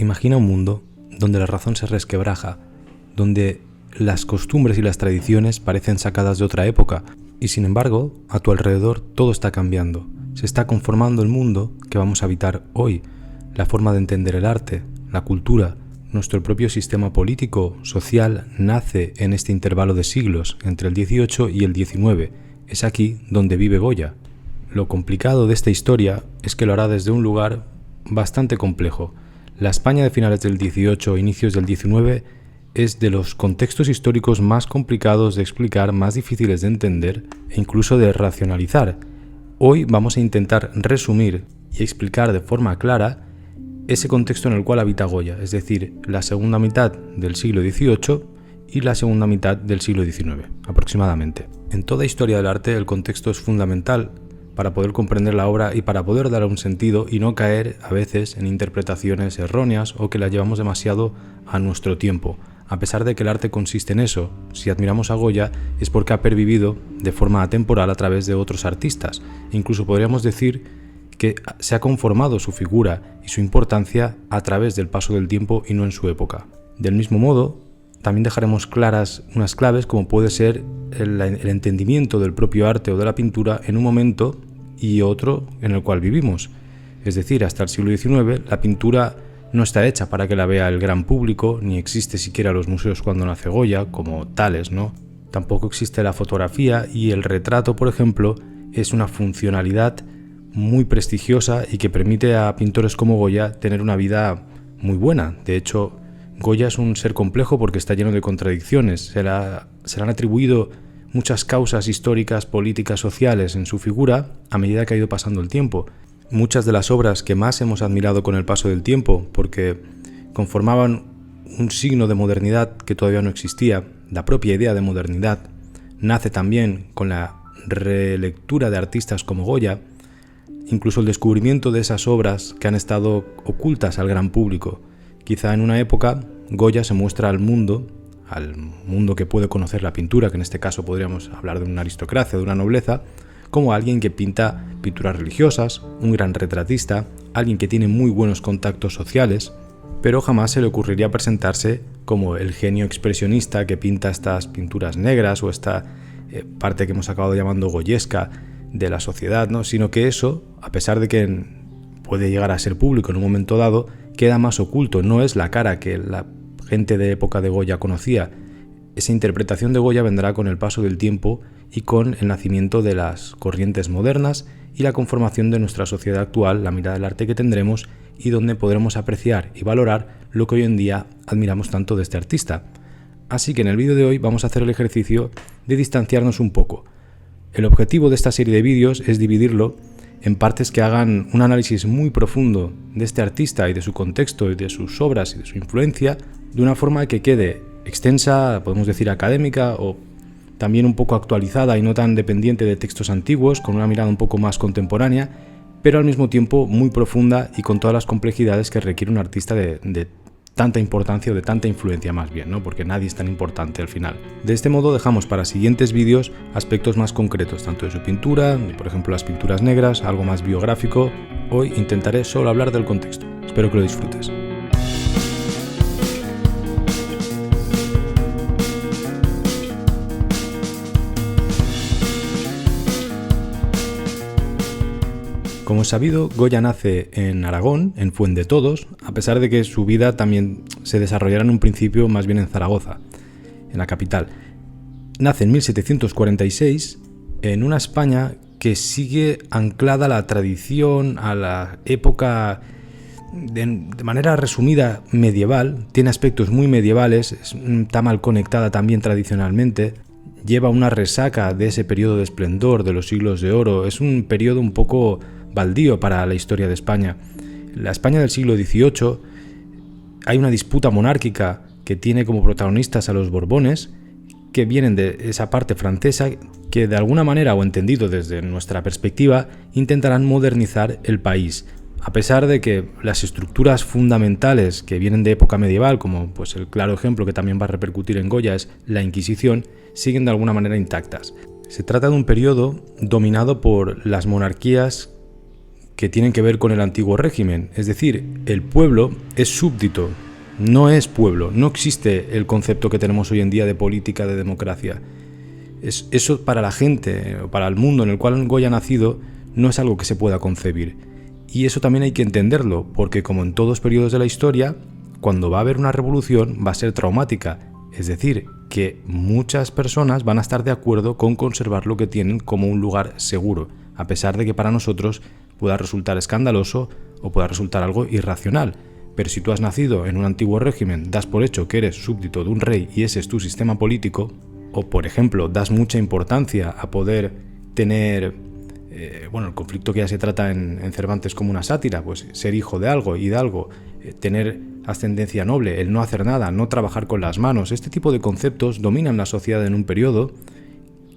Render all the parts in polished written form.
Imagina un mundo donde la razón se resquebraja, donde las costumbres y las tradiciones parecen sacadas de otra época, y sin embargo, a tu alrededor todo está cambiando. Se está conformando el mundo que vamos a habitar hoy, la forma de entender el arte, la cultura, nuestro propio sistema político, social, nace en este intervalo de siglos, entre el XVIII y el XIX. Es aquí donde vive Goya. Lo complicado de esta historia es que lo hará desde un lugar bastante complejo. La España de finales del XVIII e inicios del XIX es de los contextos históricos más complicados de explicar, más difíciles de entender e incluso de racionalizar. Hoy vamos a intentar resumir y explicar de forma clara ese contexto en el cual habita Goya, es decir, la segunda mitad del siglo XVIII y la segunda mitad del siglo XIX, aproximadamente. En toda historia del arte el contexto es fundamental para poder comprender la obra y para poder darle un sentido y no caer a veces en interpretaciones erróneas o que la llevamos demasiado a nuestro tiempo. A pesar de que el arte consiste en eso, si admiramos a Goya es porque ha pervivido de forma atemporal a través de otros artistas. Incluso podríamos decir que se ha conformado su figura y su importancia a través del paso del tiempo y no en su época. Del mismo modo, también dejaremos claras unas claves como puede ser el entendimiento del propio arte o de la pintura en un momento y otro en el cual vivimos. Es decir, hasta el siglo XIX la pintura no está hecha para que la vea el gran público, ni existe siquiera en los museos cuando nace Goya, como tales, ¿no? Tampoco existe la fotografía y el retrato, por ejemplo, es una funcionalidad muy prestigiosa y que permite a pintores como Goya tener una vida muy buena. De hecho, Goya es un ser complejo porque está lleno de contradicciones. Se le han atribuido muchas causas históricas, políticas, sociales en su figura a medida que ha ido pasando el tiempo. Muchas de las obras que más hemos admirado con el paso del tiempo, porque conformaban un signo de modernidad que todavía no existía, la propia idea de modernidad, nace también con la relectura de artistas como Goya, incluso el descubrimiento de esas obras que han estado ocultas al gran público. Quizá en una época Goya se muestra al mundo que puede conocer la pintura, que en este caso podríamos hablar de una aristocracia, de una nobleza, como alguien que pinta pinturas religiosas, un gran retratista, alguien que tiene muy buenos contactos sociales, pero jamás se le ocurriría presentarse como el genio expresionista que pinta estas pinturas negras o esta parte que hemos acabado llamando goyesca de la sociedad, ¿no? Sino que eso, a pesar de que puede llegar a ser público en un momento dado, queda más oculto, no es la cara que la gente de época de Goya conocía. Esa interpretación de Goya vendrá con el paso del tiempo y con el nacimiento de las corrientes modernas y la conformación de nuestra sociedad actual, la mirada del arte que tendremos y donde podremos apreciar y valorar lo que hoy en día admiramos tanto de este artista. Así que en el vídeo de hoy vamos a hacer el ejercicio de distanciarnos un poco. El objetivo de esta serie de vídeos es dividirlo en partes que hagan un análisis muy profundo de este artista y de su contexto y de sus obras y de su influencia, de una forma que quede extensa, podemos decir académica, o también un poco actualizada y no tan dependiente de textos antiguos, con una mirada un poco más contemporánea, pero al mismo tiempo muy profunda y con todas las complejidades que requiere un artista de tanta importancia o de tanta influencia más bien, ¿no? Porque nadie es tan importante al final. De este modo dejamos para siguientes vídeos aspectos más concretos, tanto de su pintura, por ejemplo las pinturas negras, algo más biográfico. Hoy intentaré solo hablar del contexto. Espero que lo disfrutes. Como es sabido, Goya nace en Aragón, en Fuendetodos, a pesar de que su vida también se desarrollara en un principio más bien en Zaragoza, en la capital. Nace en 1746 en una España que sigue anclada a la tradición, a la época de manera resumida medieval, tiene aspectos muy medievales, está mal conectada también tradicionalmente, lleva una resaca de ese periodo de esplendor de los siglos de oro, es un periodo un poco baldío para la historia de España. La España del siglo XVIII hay una disputa monárquica que tiene como protagonistas a los Borbones, que vienen de esa parte francesa, que de alguna manera, o entendido desde nuestra perspectiva, intentarán modernizar el país. A pesar de que las estructuras fundamentales que vienen de época medieval, como pues el claro ejemplo que también va a repercutir en Goya es la Inquisición, siguen de alguna manera intactas. Se trata de un periodo dominado por las monarquías que tienen que ver con el antiguo régimen. Es decir, el pueblo es súbdito, no es pueblo, no existe el concepto que tenemos hoy en día de política, de democracia. Eso para la gente, para el mundo en el cual Goya ha nacido, no es algo que se pueda concebir. Y eso también hay que entenderlo, porque como en todos periodos de la historia, cuando va a haber una revolución va a ser traumática. Es decir, que muchas personas van a estar de acuerdo con conservar lo que tienen como un lugar seguro, a pesar de que para nosotros pueda resultar escandaloso o pueda resultar algo irracional. Pero si tú has nacido en un antiguo régimen, das por hecho que eres súbdito de un rey y ese es tu sistema político, o por ejemplo, das mucha importancia a poder tener, el conflicto que ya se trata en Cervantes como una sátira, pues ser hijo de algo y de algo, tener ascendencia noble, el no hacer nada, no trabajar con las manos, este tipo de conceptos dominan la sociedad en un periodo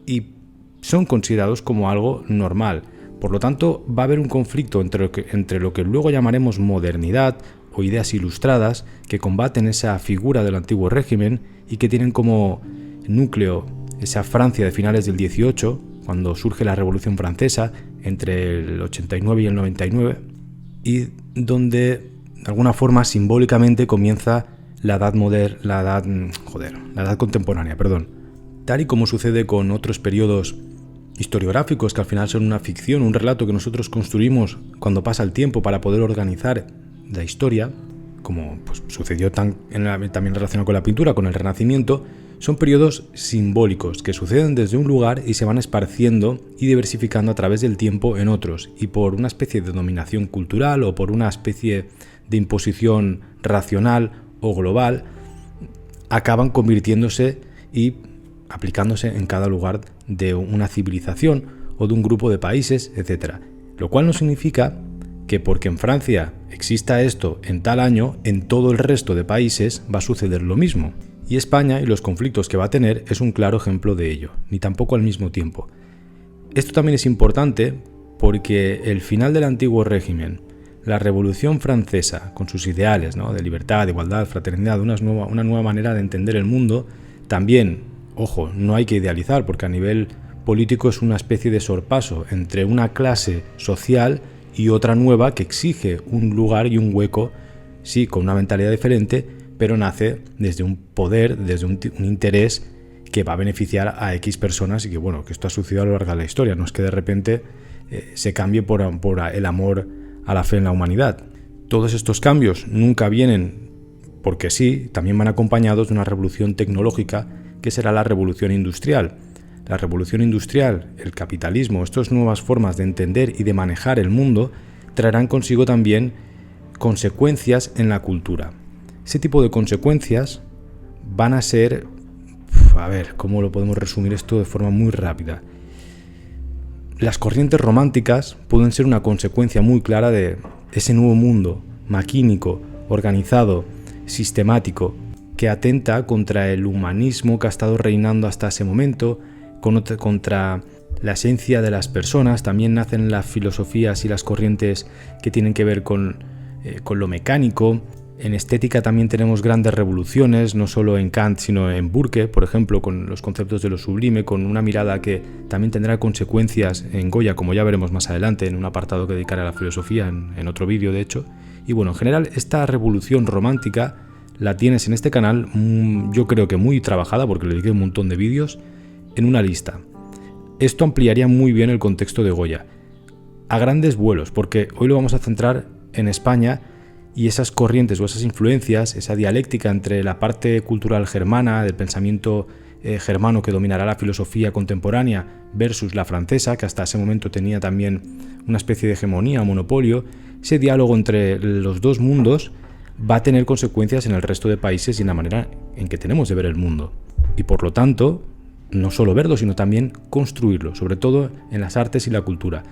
y son considerados como algo normal. Por lo tanto, va a haber un conflicto entre lo que luego llamaremos modernidad o ideas ilustradas que combaten esa figura del antiguo régimen y que tienen como núcleo esa Francia de finales del 18, cuando surge la Revolución Francesa entre el 89 y el 99, y donde de alguna forma simbólicamente comienza la edad contemporánea, Tal y como sucede con otros periodos historiográficos que al final son una ficción, un relato que nosotros construimos cuando pasa el tiempo para poder organizar la historia, como pues, sucedió también relacionado con la pintura, con el Renacimiento, son periodos simbólicos que suceden desde un lugar y se van esparciendo y diversificando a través del tiempo en otros, y por una especie de dominación cultural o por una especie de imposición racional o global, acaban convirtiéndose y aplicándose en cada lugar de una civilización o de un grupo de países, etc. Lo cual no significa que porque en Francia exista esto en tal año, en todo el resto de países va a suceder lo mismo. Y España y los conflictos que va a tener es un claro ejemplo de ello, ni tampoco al mismo tiempo. Esto también es importante porque el final del antiguo régimen, la Revolución Francesa, con sus ideales, ¿no?, de libertad, de igualdad, fraternidad, una nueva manera de entender el mundo, también, ojo, no hay que idealizar, porque a nivel político es una especie de sorpaso entre una clase social y otra nueva que exige un lugar y un hueco, sí, con una mentalidad diferente, pero nace desde un poder, desde un interés que va a beneficiar a X personas y que esto ha sucedido a lo largo de la historia, no es que de repente se cambie por el amor a la fe en la humanidad. Todos estos cambios nunca vienen porque sí, también van acompañados de una revolución tecnológica que será la revolución industrial. La revolución industrial, el capitalismo, estas nuevas formas de entender y de manejar el mundo traerán consigo también consecuencias en la cultura. Ese tipo de consecuencias van a ser, ¿cómo lo podemos resumir esto de forma muy rápida? Las corrientes románticas pueden ser una consecuencia muy clara de ese nuevo mundo maquínico, organizado, sistemático, que atenta contra el humanismo que ha estado reinando hasta ese momento, contra la esencia de las personas. También nacen las filosofías y las corrientes que tienen que ver con lo mecánico. En estética también tenemos grandes revoluciones, no solo en Kant, sino en Burke, por ejemplo, con los conceptos de lo sublime, con una mirada que también tendrá consecuencias en Goya, como ya veremos más adelante en un apartado que dedicaré a la filosofía, en otro vídeo de hecho. Y en general esta revolución romántica la tienes en este canal, yo creo que muy trabajada, porque le dediqué un montón de vídeos, en una lista. Esto ampliaría muy bien el contexto de Goya, a grandes vuelos, porque hoy lo vamos a centrar en España y esas corrientes o esas influencias, esa dialéctica entre la parte cultural germana, del pensamiento germano que dominará la filosofía contemporánea versus la francesa, que hasta ese momento tenía también una especie de hegemonía o monopolio. Ese diálogo entre los dos mundos va a tener consecuencias en el resto de países y en la manera en que tenemos de ver el mundo. Y por lo tanto, no solo verlo, sino también construirlo, sobre todo en las artes y la cultura.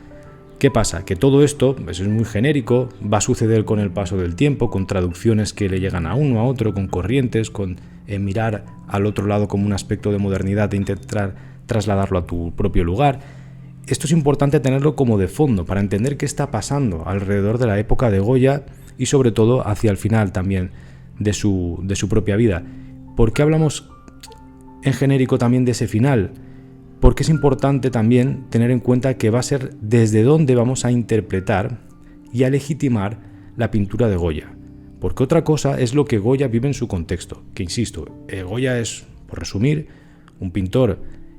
¿Qué pasa? Que todo esto es muy genérico, va a suceder con el paso del tiempo, con traducciones que le llegan a uno, a otro, con corrientes, con mirar al otro lado como un aspecto de modernidad e intentar trasladarlo a tu propio lugar. Esto es importante tenerlo como de fondo para entender qué está pasando alrededor de la época de Goya y sobre todo hacia el final también de su propia vida. ¿Por qué hablamos en genérico también de ese final? Porque es importante también tener en cuenta que va a ser desde dónde vamos a interpretar y a legitimar la pintura de Goya. Porque otra cosa es lo que Goya vive en su contexto, que insisto, Goya es, por resumir, un pintor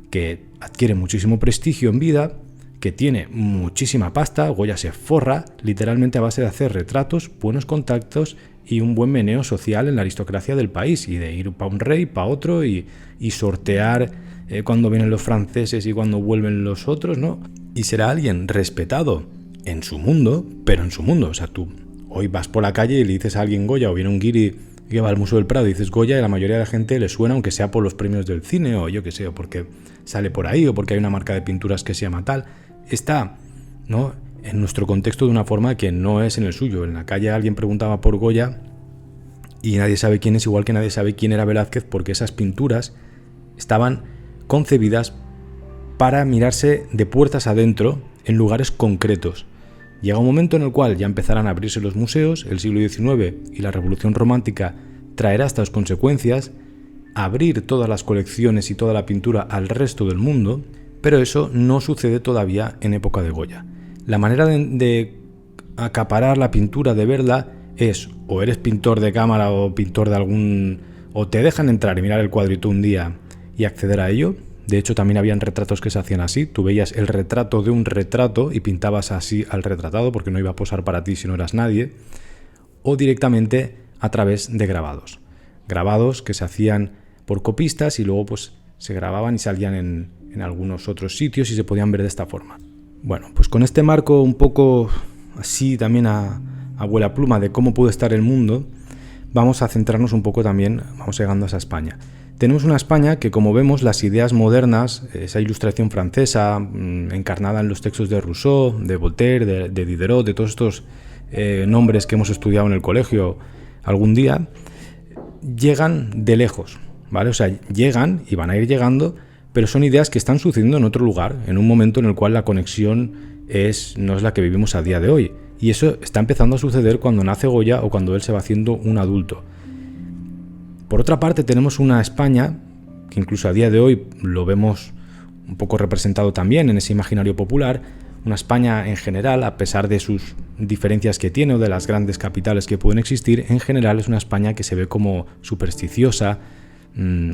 que adquiere muchísimo prestigio en vida, que tiene muchísima pasta. Goya se forra literalmente a base de hacer retratos, buenos contactos y un buen meneo social en la aristocracia del país, y de ir para un rey, para otro, y sortear cuando vienen los franceses y cuando vuelven los otros, ¿no? Y será alguien respetado en su mundo, pero en su mundo. O sea, tú hoy vas por la calle y le dices a alguien Goya, o viene un guiri que va al Museo del Prado y dices Goya, y la mayoría de la gente le suena, aunque sea por los premios del cine, o yo qué sé, o porque sale por ahí, o porque hay una marca de pinturas que se llama tal. Está, ¿no?, en nuestro contexto de una forma que no es en el suyo. En la calle alguien preguntaba por Goya y nadie sabe quién es, igual que nadie sabe quién era Velázquez, porque esas pinturas estaban concebidas para mirarse de puertas adentro en lugares concretos. Llega un momento en el cual ya empezarán a abrirse los museos, el siglo XIX y la Revolución Romántica traerá estas consecuencias, abrir todas las colecciones y toda la pintura al resto del mundo, pero eso no sucede todavía en época de Goya. La manera de acaparar la pintura, de verla, es o eres pintor de cámara o pintor de algún... o te dejan entrar y mirar el cuadrito un día y acceder a ello. De hecho, también habían retratos que se hacían así. Tú veías el retrato de un retrato y pintabas así al retratado, porque no iba a posar para ti si no eras nadie. O directamente a través de grabados. Grabados que se hacían por copistas y luego pues se grababan y salían en algunos otros sitios y se podían ver de esta forma. Bueno, pues con este marco un poco así también a vuela pluma de cómo puede estar el mundo, vamos a centrarnos un poco también, vamos llegando a esa España. Tenemos una España que, como vemos, las ideas modernas, esa ilustración francesa, encarnada en los textos de Rousseau, de Voltaire, de Diderot, de todos estos nombres que hemos estudiado en el colegio algún día, llegan de lejos, ¿vale? O sea, llegan y van a ir llegando, pero son ideas que están sucediendo en otro lugar, en un momento en el cual la conexión no es la que vivimos a día de hoy. Y eso está empezando a suceder cuando nace Goya o cuando él se va haciendo un adulto. Por otra parte, tenemos una España que incluso a día de hoy lo vemos un poco representado también en ese imaginario popular, una España en general, a pesar de sus diferencias que tiene o de las grandes capitales que pueden existir, en general es una España que se ve como supersticiosa,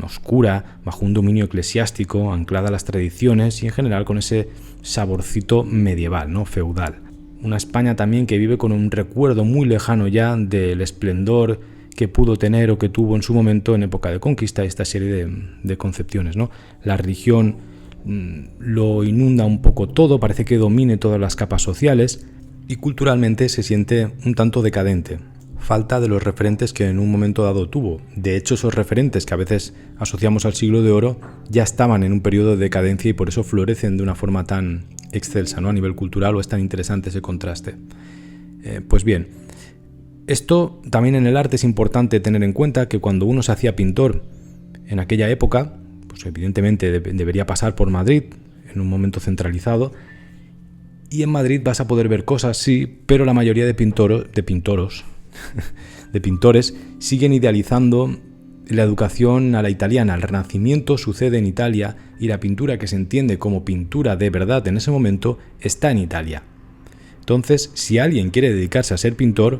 oscura, bajo un dominio eclesiástico, anclada a las tradiciones y en general con ese saborcito medieval, ¿no?, feudal. Una España también que vive con un recuerdo muy lejano ya del esplendor que pudo tener o que tuvo en su momento en época de conquista, esta serie de concepciones, ¿no? La religión lo inunda un poco todo, parece que domine todas las capas sociales y culturalmente se siente un tanto decadente. Falta de los referentes que en un momento dado tuvo. De hecho, esos referentes que a veces asociamos al siglo de oro ya estaban en un periodo de decadencia y por eso florecen de una forma tan excelsa, ¿no?, a nivel cultural, o es tan interesante ese contraste. Pues bien, esto también en el arte es importante tener en cuenta que cuando uno se hacía pintor en aquella época, pues evidentemente debería pasar por Madrid en un momento centralizado, y en Madrid vas a poder ver cosas, sí, pero la mayoría de pintores siguen idealizando la educación a la italiana. El Renacimiento sucede en Italia y la pintura que se entiende como pintura de verdad en ese momento está en Italia. Entonces, si alguien quiere dedicarse a ser pintor,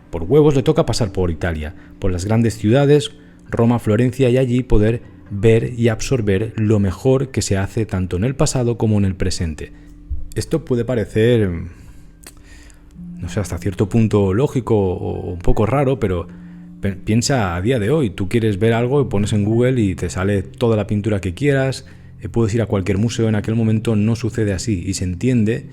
por huevos le toca pasar por Italia, por las grandes ciudades, Roma, Florencia, y allí poder ver y absorber lo mejor que se hace tanto en el pasado como en el presente. Esto puede parecer, no sé, hasta cierto punto lógico o un poco raro, pero piensa a día de hoy. Tú quieres ver algo y pones en Google y te sale toda la pintura que quieras, puedes ir a cualquier museo. En aquel momento no sucede así y se entiende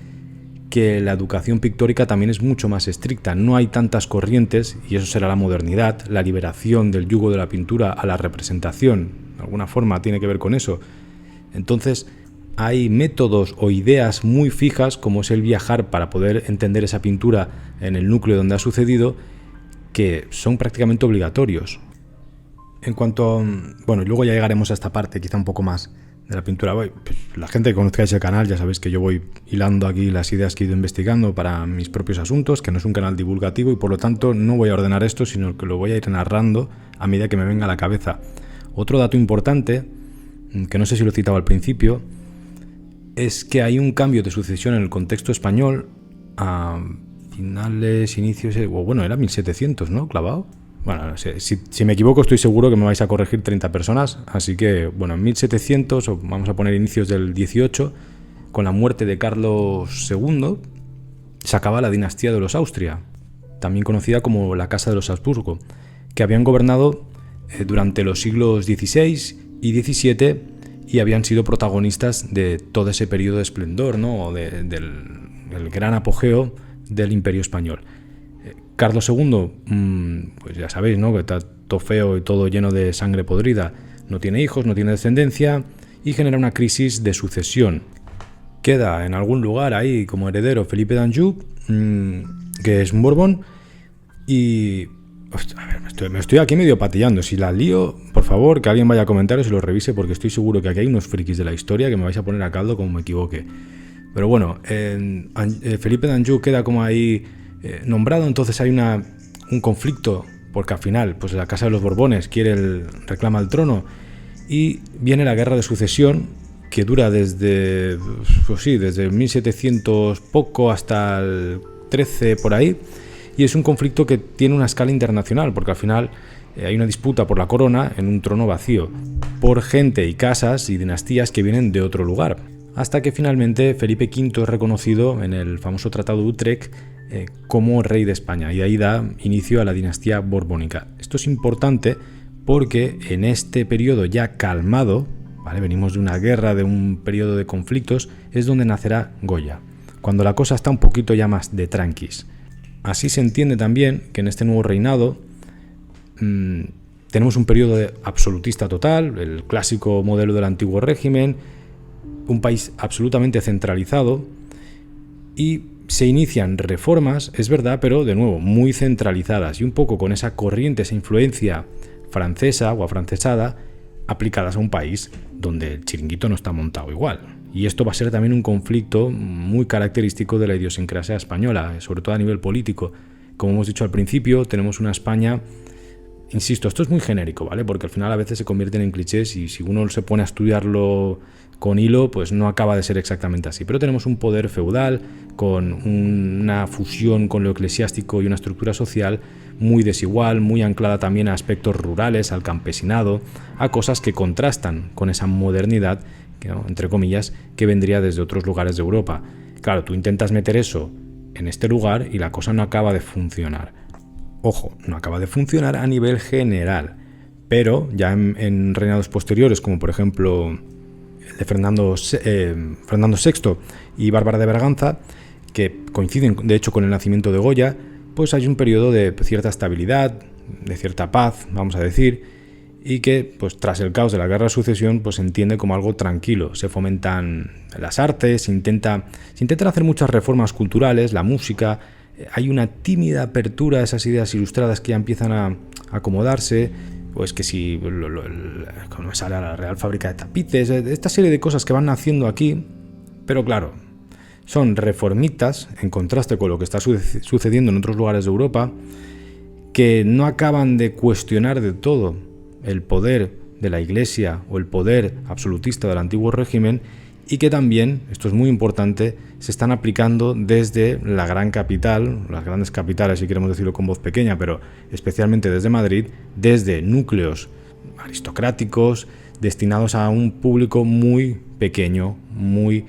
que la educación pictórica también es mucho más estricta. No hay tantas corrientes y eso será la modernidad, la liberación del yugo de la pintura a la representación. De alguna forma tiene que ver con eso. Entonces, hay métodos o ideas muy fijas, como es el viajar para poder entender esa pintura en el núcleo donde ha sucedido, que son prácticamente obligatorios. En cuanto, bueno, y luego ya llegaremos a esta parte quizá un poco más de la pintura. Pues, la gente que conozcáis el canal ya sabéis que yo voy hilando aquí las ideas que he ido investigando para mis propios asuntos, que no es un canal divulgativo y por lo tanto no voy a ordenar esto, sino que lo voy a ir narrando a medida que me venga a la cabeza. Otro dato importante, que no sé si lo he citado al principio, es que hay un cambio de sucesión en el contexto español inicios, bueno, era 1700, ¿no? Clavado. Bueno, si me equivoco estoy seguro que me vais a corregir 30 personas, así que, bueno, en 1700, o vamos a poner inicios del 18, con la muerte de Carlos II, se acaba la dinastía de los Austria, también conocida como la Casa de los Habsburgo, que habían gobernado durante los siglos XVI y XVII y habían sido protagonistas de todo ese periodo de esplendor, ¿no? del gran apogeo del Imperio Español. Carlos II, pues ya sabéis, ¿no? Que está todo feo y todo lleno de sangre podrida, no tiene hijos, no tiene descendencia y genera una crisis de sucesión. Queda en algún lugar ahí como heredero Felipe d'Anjou, que es un Borbón, y a ver, me estoy aquí medio patillando. Si la lío, por favor, que alguien vaya a comentarios y lo revise, porque estoy seguro que aquí hay unos frikis de la historia que me vais a poner a caldo como me equivoque. Pero bueno, Felipe d'Anjou queda como ahí nombrado, entonces hay un conflicto, porque al final pues la Casa de los Borbones reclama el trono, y viene la guerra de sucesión, que dura desde 1700 poco hasta el 13 por ahí, y es un conflicto que tiene una escala internacional, porque al final hay una disputa por la corona en un trono vacío, por gente y casas y dinastías que vienen de otro lugar, hasta que finalmente Felipe V es reconocido en el famoso Tratado de Utrecht como rey de España, y ahí da inicio a la dinastía borbónica. Esto es importante porque en este periodo ya calmado, ¿vale? Venimos de una guerra, de un periodo de conflictos, es donde nacerá Goya, cuando la cosa está un poquito ya más de tranquis. Así se entiende también que en este nuevo reinado tenemos un periodo absolutista total, el clásico modelo del antiguo régimen, un país absolutamente centralizado, y se inician reformas, es verdad, pero de nuevo muy centralizadas y un poco con esa corriente, esa influencia francesa o afrancesada aplicadas a un país donde el chiringuito no está montado igual. Y esto va a ser también un conflicto muy característico de la idiosincrasia española, sobre todo a nivel político. Como hemos dicho al principio, tenemos una España, insisto, esto es muy genérico, ¿vale? Porque al final a veces se convierten en clichés y si uno se pone a estudiarlo con hilo, pues no acaba de ser exactamente así. Pero tenemos un poder feudal con una fusión con lo eclesiástico y una estructura social muy desigual, muy anclada también a aspectos rurales, al campesinado, a cosas que contrastan con esa modernidad, ¿no?, entre comillas, que vendría desde otros lugares de Europa. Claro, tú intentas meter eso en este lugar y la cosa no acaba de funcionar. Ojo, no acaba de funcionar a nivel general, pero ya en reinados posteriores, como por ejemplo el de Fernando VI y Bárbara de Braganza, que coinciden de hecho con el nacimiento de Goya, pues hay un periodo de cierta estabilidad, de cierta paz, vamos a decir, y que pues tras el caos de la guerra de sucesión pues se entiende como algo tranquilo. Se fomentan las artes, se intentan hacer muchas reformas culturales, la música, hay una tímida apertura a esas ideas ilustradas que ya empiezan a acomodarse, pues que si como sale a la Real Fábrica de Tapices, esta serie de cosas que van naciendo aquí, pero claro, son reformitas en contraste con lo que está sucediendo en otros lugares de Europa, que no acaban de cuestionar de todo el poder de la Iglesia o el poder absolutista del antiguo régimen, y que también, esto es muy importante, se están aplicando desde la gran capital, las grandes capitales, si queremos decirlo con voz pequeña, pero especialmente desde Madrid, desde núcleos aristocráticos destinados a un público muy pequeño, muy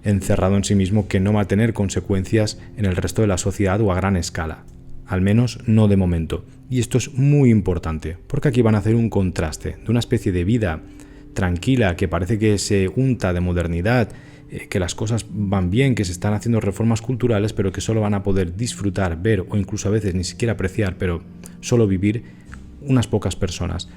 encerrado en sí mismo, que no va a tener consecuencias en el resto de la sociedad o a gran escala, al menos no de momento. Y esto es muy importante, porque aquí van a hacer un contraste de una especie de vida tranquila que parece que se unta de modernidad, que las cosas van bien, que se están haciendo reformas culturales, pero que solo van a poder disfrutar, ver o incluso a veces ni siquiera apreciar, pero solo vivir unas pocas personas.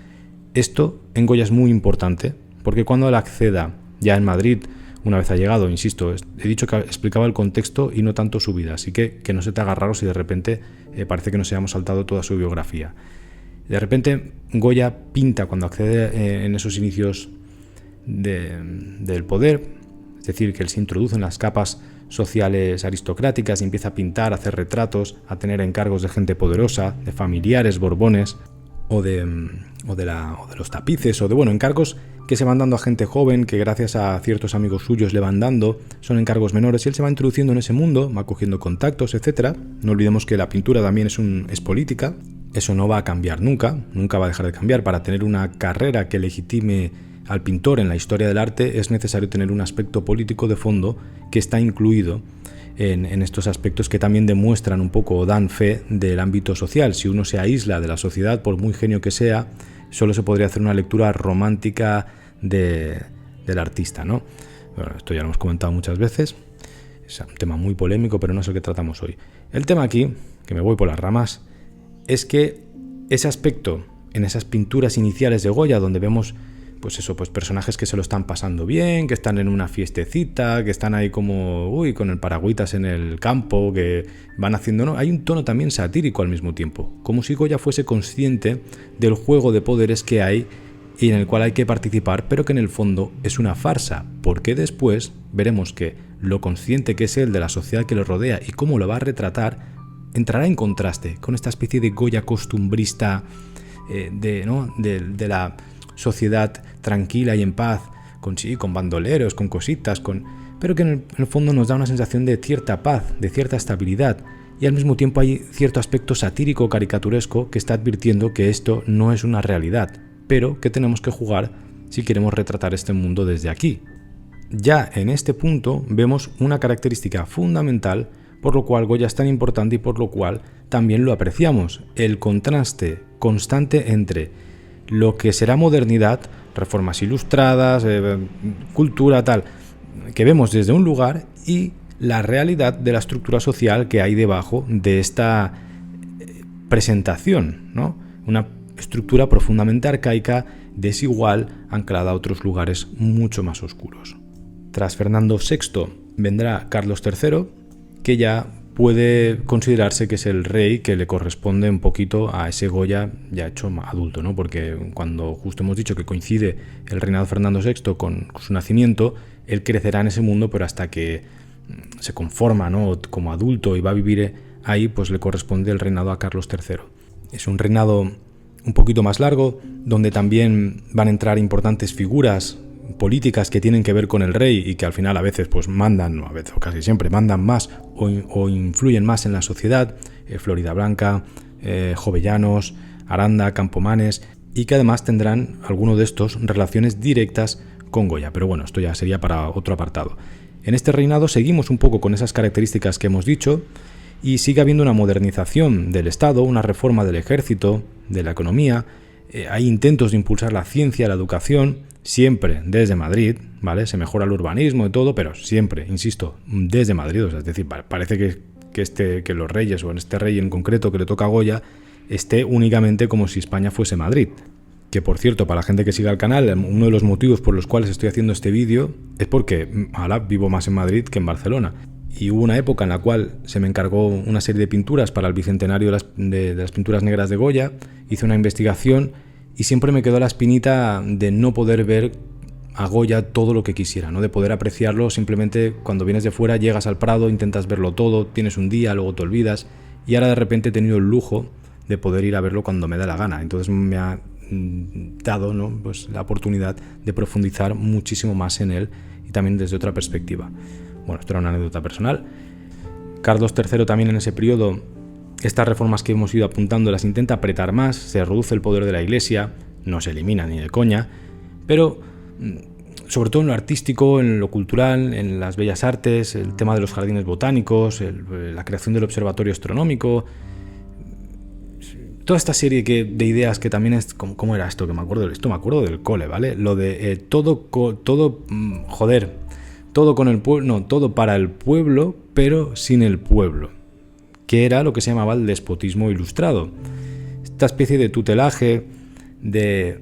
Esto en Goya es muy importante, porque cuando él acceda ya en Madrid, una vez ha llegado, insisto, he dicho que explicaba el contexto y no tanto su vida, así que no se te haga raro si de repente parece que nos hayamos saltado toda su biografía. De repente Goya pinta cuando accede en esos inicios del poder, es decir, que él se introduce en las capas sociales aristocráticas y empieza a pintar, a hacer retratos, a tener encargos de gente poderosa, de familiares borbones, o de los tapices, o de, bueno, encargos que se van dando a gente joven, que gracias a ciertos amigos suyos le van dando, son encargos menores, y él se va introduciendo en ese mundo, va cogiendo contactos, etc. No olvidemos que la pintura también es política, eso no va a cambiar nunca va a dejar de cambiar. Para tener una carrera que legitime al pintor en la historia del arte es necesario tener un aspecto político de fondo que está incluido en estos aspectos que también demuestran un poco o dan fe del ámbito social. Si uno se aísla de la sociedad, por muy genio que sea, solo se podría hacer una lectura romántica del artista, ¿no? Bueno, esto ya lo hemos comentado muchas veces, es un tema muy polémico, pero no es el que tratamos hoy. El tema aquí, que me voy por las ramas, es que ese aspecto en esas pinturas iniciales de Goya, donde vemos pues personajes que se lo están pasando bien, que están en una fiestecita, que están ahí como, con el paragüitas en el campo, que van haciendo, ¿no? Hay un tono también satírico al mismo tiempo, como si Goya fuese consciente del juego de poderes que hay y en el cual hay que participar, pero que en el fondo es una farsa, porque después veremos que lo consciente que es él de la sociedad que lo rodea y cómo lo va a retratar, entrará en contraste con esta especie de Goya costumbrista de la sociedad tranquila y en paz, con bandoleros, con cositas, pero que en el fondo nos da una sensación de cierta paz, de cierta estabilidad, y al mismo tiempo hay cierto aspecto satírico, caricaturesco, que está advirtiendo que esto no es una realidad, pero que tenemos que jugar si queremos retratar este mundo desde aquí. Ya en este punto vemos una característica fundamental por lo cual Goya es tan importante y por lo cual también lo apreciamos, el contraste constante entre lo que será modernidad, reformas ilustradas, cultura tal, que vemos desde un lugar, y la realidad de la estructura social que hay debajo de esta presentación, ¿no? Una estructura profundamente arcaica, desigual, anclada a otros lugares mucho más oscuros. Tras Fernando VI vendrá Carlos III, que ya puede considerarse que es el rey que le corresponde un poquito a ese Goya ya hecho adulto, ¿no? Porque cuando justo hemos dicho que coincide el reinado de Fernando VI con su nacimiento, él crecerá en ese mundo, pero hasta que se conforma, ¿no?, como adulto y va a vivir ahí, pues le corresponde el reinado a Carlos III. Es un reinado un poquito más largo, donde también van a entrar importantes figuras políticas que tienen que ver con el rey y que al final a veces pues mandan, a veces o casi siempre mandan más o influyen más en la sociedad, Floridablanca, Jovellanos, Aranda, Campomanes, y que además tendrán alguno de estos relaciones directas con Goya. Pero bueno, esto ya sería para otro apartado. En este reinado seguimos un poco con esas características que hemos dicho y sigue habiendo una modernización del Estado, una reforma del ejército, de la economía, hay intentos de impulsar la ciencia, la educación, siempre desde Madrid, ¿vale? Se mejora el urbanismo y todo, pero siempre, insisto, desde Madrid. O sea, es decir, parece que los reyes, o en este rey en concreto que le toca a Goya, esté únicamente como si España fuese Madrid. Que por cierto, para la gente que siga el canal, uno de los motivos por los cuales estoy haciendo este vídeo es porque ahora vivo más en Madrid que en Barcelona. Y hubo una época en la cual se me encargó una serie de pinturas para el bicentenario de las pinturas negras de Goya, hice una investigación y siempre me quedó la espinita de no poder ver a Goya todo lo que quisiera, ¿no? De poder apreciarlo simplemente cuando vienes de fuera, llegas al Prado, intentas verlo todo, tienes un día, luego te olvidas, y ahora de repente he tenido el lujo de poder ir a verlo cuando me da la gana. Entonces me ha dado, ¿no?, pues la oportunidad de profundizar muchísimo más en él y también desde otra perspectiva. Bueno, esto era una anécdota personal. Carlos III también en ese periodo, estas reformas que hemos ido apuntando las intenta apretar más, se reduce el poder de la Iglesia, no se elimina ni de coña, pero sobre todo en lo artístico, en lo cultural, en las bellas artes, el tema de los jardines botánicos, la creación del observatorio astronómico, toda esta serie de ideas que también es... ¿Cómo era esto? Que me acuerdo del cole, ¿vale? Lo de todo con el pueblo, no, todo para el pueblo, pero sin el pueblo, que era lo que se llamaba el despotismo ilustrado. Esta especie de tutelaje, de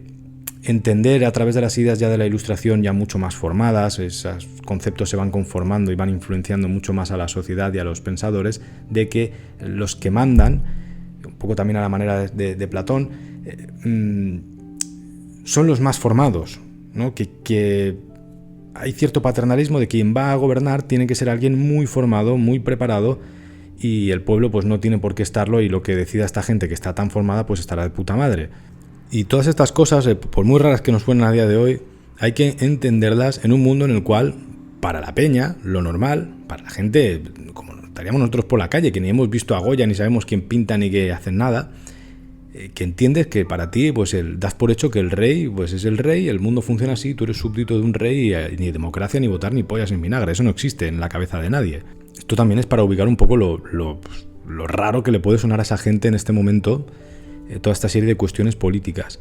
entender a través de las ideas ya de la Ilustración ya mucho más formadas, esos conceptos se van conformando y van influenciando mucho más a la sociedad y a los pensadores, de que los que mandan, un poco también a la manera de Platón, son los más formados, ¿no? Que hay cierto paternalismo de quien va a gobernar tiene que ser alguien muy formado, muy preparado, y el pueblo pues no tiene por qué estarlo, y lo que decida esta gente que está tan formada pues estará de puta madre. Y todas estas cosas, por muy raras que nos suenen a día de hoy, hay que entenderlas en un mundo en el cual, para la peña, lo normal, para la gente, como estaríamos nosotros por la calle, que ni hemos visto a Goya, ni sabemos quién pinta, ni que hacen nada, que entiendes que para ti, pues das por hecho que el rey, pues es el rey, el mundo funciona así, tú eres súbdito de un rey, y ni democracia, ni votar, ni pollas en vinagre, eso no existe en la cabeza de nadie. Esto también es para ubicar un poco lo raro que le puede sonar a esa gente en este momento, toda esta serie de cuestiones políticas.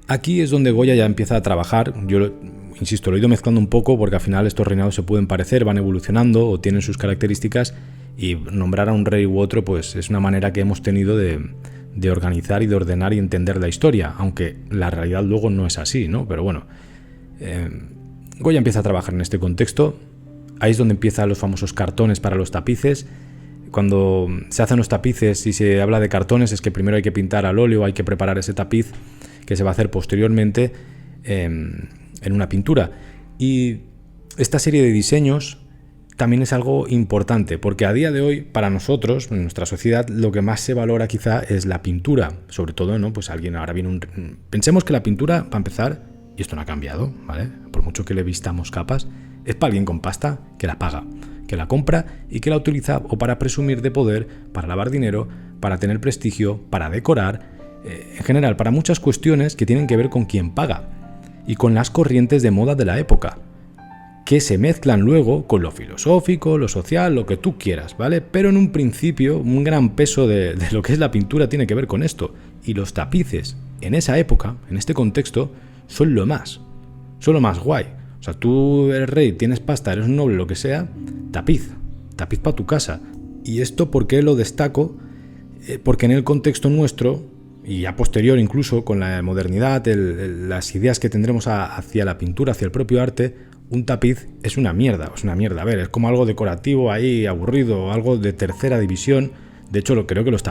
Aquí es donde Goya ya empieza a trabajar. Yo insisto, lo he ido mezclando un poco porque al final estos reinados se pueden parecer, van evolucionando o tienen sus características, y nombrar a un rey u otro pues es una manera que hemos tenido de organizar y de ordenar y entender la historia, aunque la realidad luego no es así, ¿no? Pero bueno, Goya empieza a trabajar en este contexto. Ahí es donde empiezan los famosos cartones para los tapices. Cuando se hacen los tapices y se habla de cartones, es que primero hay que pintar al óleo, hay que preparar ese tapiz que se va a hacer posteriormente en una pintura. Y esta serie de diseños también es algo importante, porque a día de hoy, para nosotros, en nuestra sociedad, lo que más se valora quizá es la pintura. Sobre todo, ¿no? Pues alguien ahora viene Pensemos que la pintura, para empezar, y esto no ha cambiado, ¿vale? Por mucho que le vistamos capas, es para alguien con pasta que la paga, que la compra y que la utiliza o para presumir de poder, para lavar dinero, para tener prestigio, para decorar, en general, para muchas cuestiones que tienen que ver con quien paga y con las corrientes de moda de la época, que se mezclan luego con lo filosófico, lo social, lo que tú quieras, ¿vale? Pero en un principio, un gran peso de lo que es la pintura tiene que ver con esto. Y los tapices, en esa época, en este contexto, son lo más guay. O sea, tú eres rey, tienes pasta, eres un noble, lo que sea, tapiz para tu casa. Y esto, ¿por qué lo destaco? Porque en el contexto nuestro, y a posterior incluso con la modernidad, las ideas que tendremos hacia la pintura, hacia el propio arte, un tapiz es una mierda. A ver, es como algo decorativo ahí, aburrido, algo de tercera división. De hecho, creo que los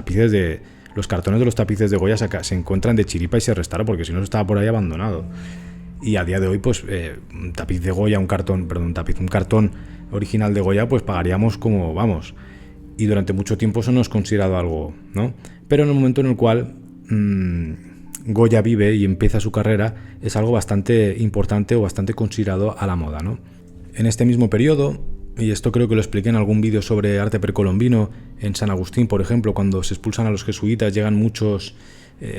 cartones de los tapices de Goya se encuentran de chiripa y se restaron, porque si no estaba por ahí abandonado. Y a día de hoy, pues, un tapiz de Goya, un cartón original de Goya, pues pagaríamos como, vamos. Y durante mucho tiempo eso no es considerado algo, ¿no? Pero en el momento en el cual Goya vive y empieza su carrera, es algo bastante importante o bastante considerado a la moda, ¿no? En este mismo periodo, y esto creo que lo expliqué en algún vídeo sobre arte precolombino, en San Agustín, por ejemplo, cuando se expulsan a los jesuitas, llegan muchos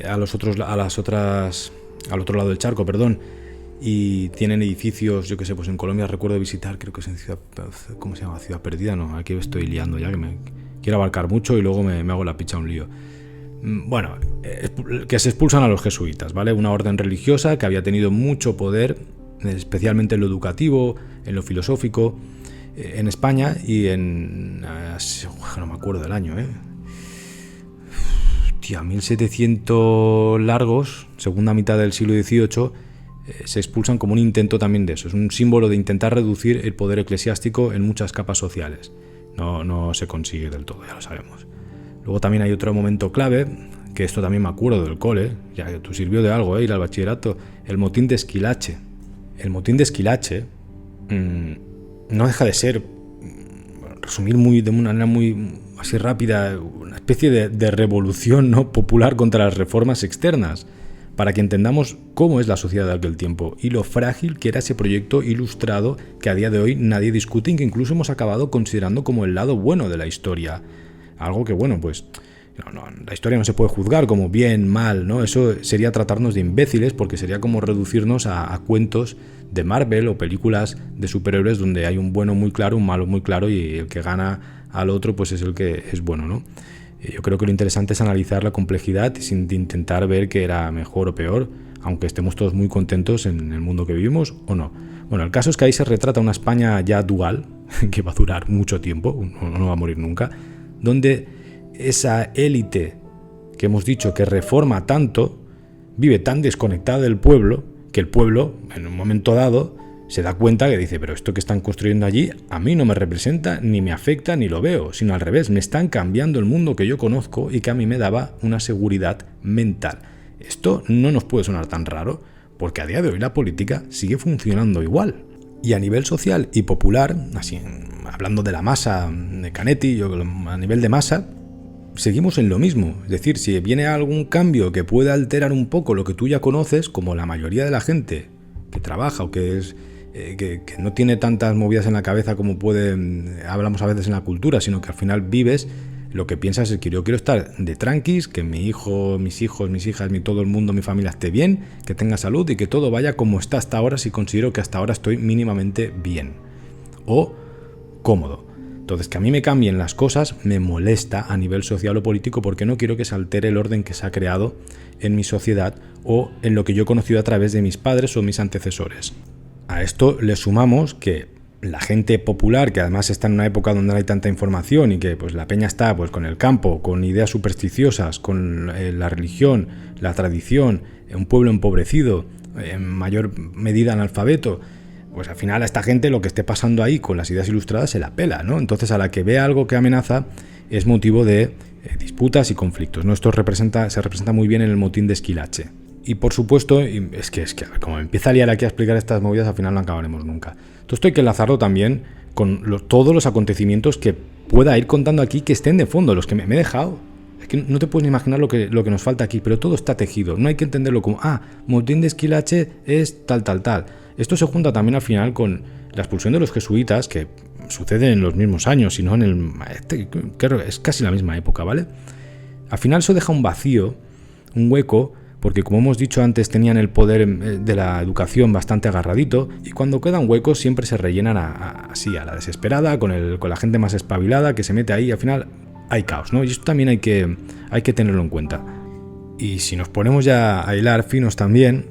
al otro lado del charco, y tienen edificios, yo qué sé, pues en Colombia recuerdo visitar, creo que es en Ciudad, ¿cómo se llama? Ciudad Perdida, no, aquí estoy liando ya, que me quiero abarcar mucho y luego me hago la picha un lío. Bueno, que se expulsan a los jesuitas, ¿vale? Una orden religiosa que había tenido mucho poder, especialmente en lo educativo, en lo filosófico, en España y no me acuerdo del año, 1700 largos, segunda mitad del siglo XVIII, se expulsan como un intento también de eso. Es un símbolo de intentar reducir el poder eclesiástico en muchas capas sociales. No se consigue del todo, ya lo sabemos. Luego también hay otro momento clave, que esto también me acuerdo del cole, ya que tú sirvió de algo, ir al bachillerato, el motín de Esquilache. El motín de Esquilache no deja de ser, resumir de una manera muy así rápida, una especie de revolución, ¿no?, popular contra las reformas externas, para que entendamos cómo es la sociedad de aquel tiempo y lo frágil que era ese proyecto ilustrado que a día de hoy nadie discute y que incluso hemos acabado considerando como el lado bueno de la historia. Algo que, bueno, pues la historia no se puede juzgar como bien, mal, ¿no? Eso sería tratarnos de imbéciles, porque sería como reducirnos a cuentos de Marvel o películas de superhéroes donde hay un bueno muy claro, un malo muy claro, y el que gana al otro pues es el que es bueno, ¿no? Yo creo que lo interesante es analizar la complejidad sin intentar ver que era mejor o peor, aunque estemos todos muy contentos en el mundo que vivimos o no. Bueno, el caso es que ahí se retrata una España ya dual, que va a durar mucho tiempo, no va a morir nunca, donde esa élite que hemos dicho que reforma tanto, vive tan desconectada del pueblo, que el pueblo, en un momento dado, se da cuenta que dice, pero esto que están construyendo allí a mí no me representa, ni me afecta, ni lo veo, sino al revés, me están cambiando el mundo que yo conozco y que a mí me daba una seguridad mental. Esto no nos puede sonar tan raro, porque a día de hoy la política sigue funcionando igual. Y a nivel social y popular, así hablando de la masa de Canetti, a nivel de masa, seguimos en lo mismo. Es decir, si viene algún cambio que pueda alterar un poco lo que tú ya conoces, como la mayoría de la gente que trabaja o que es que no tiene tantas movidas en la cabeza como hablamos a veces en la cultura, sino que al final vives, lo que piensas es que yo quiero estar de tranquis, que mi hijo, mis hijos, mis hijas, todo el mundo, mi familia esté bien, que tenga salud y que todo vaya como está hasta ahora, si considero que hasta ahora estoy mínimamente bien o cómodo. Entonces, que a mí me cambien las cosas me molesta a nivel social o político, porque no quiero que se altere el orden que se ha creado en mi sociedad o en lo que yo he conocido a través de mis padres o mis antecesores. A esto le sumamos que la gente popular, que además está en una época donde no hay tanta información y que pues la peña está pues con el campo, con ideas supersticiosas, con la religión, la tradición, un pueblo empobrecido, en mayor medida analfabeto, pues al final a esta gente lo que esté pasando ahí con las ideas ilustradas se la pela, ¿no? Entonces a la que vea algo que amenaza es motivo de disputas y conflictos, ¿no? Esto se representa muy bien en el motín de Esquilache. Y por supuesto, es que como empieza a liar aquí a explicar estas movidas, al final no acabaremos nunca. Entonces esto hay que enlazarlo también con todos los acontecimientos que pueda ir contando aquí, que estén de fondo, los que me he dejado. Es que no te puedes ni imaginar lo que nos falta aquí, pero todo está tejido. No hay que entenderlo como, motín de Esquilache es tal. Esto se junta también al final con la expulsión de los jesuitas, que sucede en los mismos años, si no claro, es casi la misma época, ¿vale? Al final eso deja un vacío, un hueco, porque como hemos dicho antes tenían el poder de la educación bastante agarradito, y cuando quedan huecos siempre se rellenan así a la desesperada, con la gente más espabilada que se mete ahí, y al final hay caos, ¿no? Y esto también hay que tenerlo en cuenta. Y si nos ponemos ya a hilar finos también,